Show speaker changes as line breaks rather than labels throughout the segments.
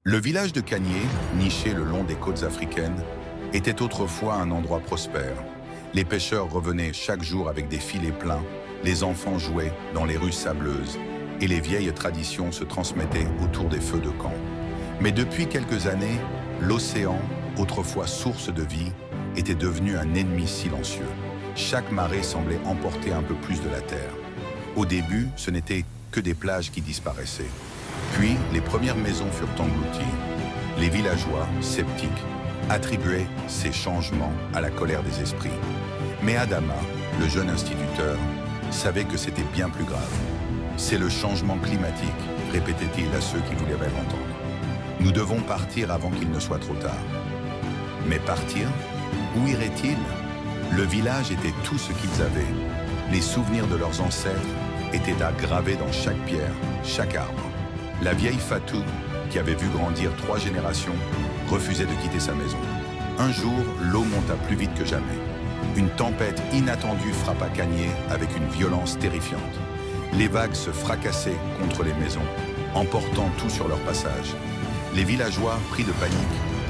Le village de Kanié, niché le long des côtes africaines, était autrefois un endroit prospère. Les pêcheurs revenaient chaque jour avec des filets pleins, les enfants jouaient dans les rues sableuses et les vieilles traditions se transmettaient autour des feux de camp. Mais depuis quelques années, l'océan, autrefois source de vie, était devenu un ennemi silencieux. Chaque marée semblait emporter un peu plus de la terre. Au début, ce n'étaient que des plages qui disparaissaient. Puis, les premières maisons furent englouties. Les villageois, sceptiques, attribuaient ces changements à la colère des esprits. Mais Adama, le jeune instituteur, savait que c'était bien plus grave. C'est le changement climatique, répétait-il à ceux qui voulaient l'entendre. Nous devons partir avant qu'il ne soit trop tard. Mais partir? Où iraient-ils? Le village était tout ce qu'ils avaient. Les souvenirs de leurs ancêtres étaient gravés dans chaque pierre, chaque arbre. La vieille Fatou, qui avait vu grandir 3 générations, refusait de quitter sa maison. Un jour, l'eau monta plus vite que jamais. Une tempête inattendue frappa Kanié avec une violence terrifiante. Les vagues se fracassaient contre les maisons, emportant tout sur leur passage. Les villageois, pris de panique,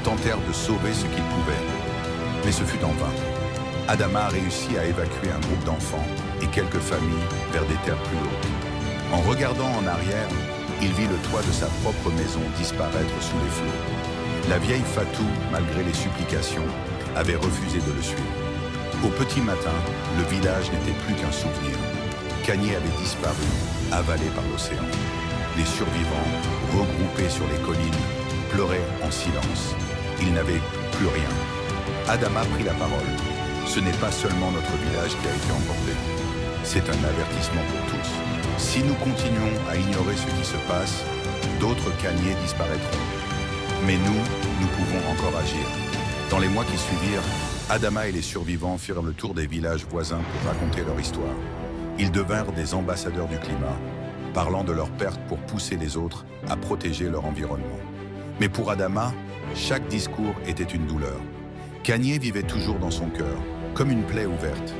tentèrent de sauver ce qu'ils pouvaient. Mais ce fut en vain. Adama réussit à évacuer un groupe d'enfants et quelques familles vers des terres plus hautes. En regardant en arrière, il vit le toit de sa propre maison disparaître sous les flots. La vieille Fatou, malgré les supplications, avait refusé de le suivre. Au petit matin, le village n'était plus qu'un souvenir. Kanié avait disparu, avalé par l'océan. Les survivants, regroupés sur les collines, pleuraient en silence. Ils n'avaient plus rien. Adama prit la parole. Ce n'est pas seulement notre village qui a été emporté. C'est un avertissement pour tous. Si nous continuons à ignorer ce qui se passe, d'autres Kaniés disparaîtront. Mais nous pouvons encore agir. Dans les mois qui suivirent, Adama et les survivants firent le tour des villages voisins pour raconter leur histoire. Ils devinrent des ambassadeurs du climat, parlant de leurs pertes pour pousser les autres à protéger leur environnement. Mais pour Adama, chaque discours était une douleur. Kanié vivait toujours dans son cœur, comme une plaie ouverte.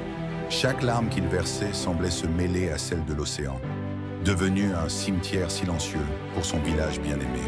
Chaque larme qu'il versait semblait se mêler à celle de l'océan, devenu un cimetière silencieux pour son village bien-aimé.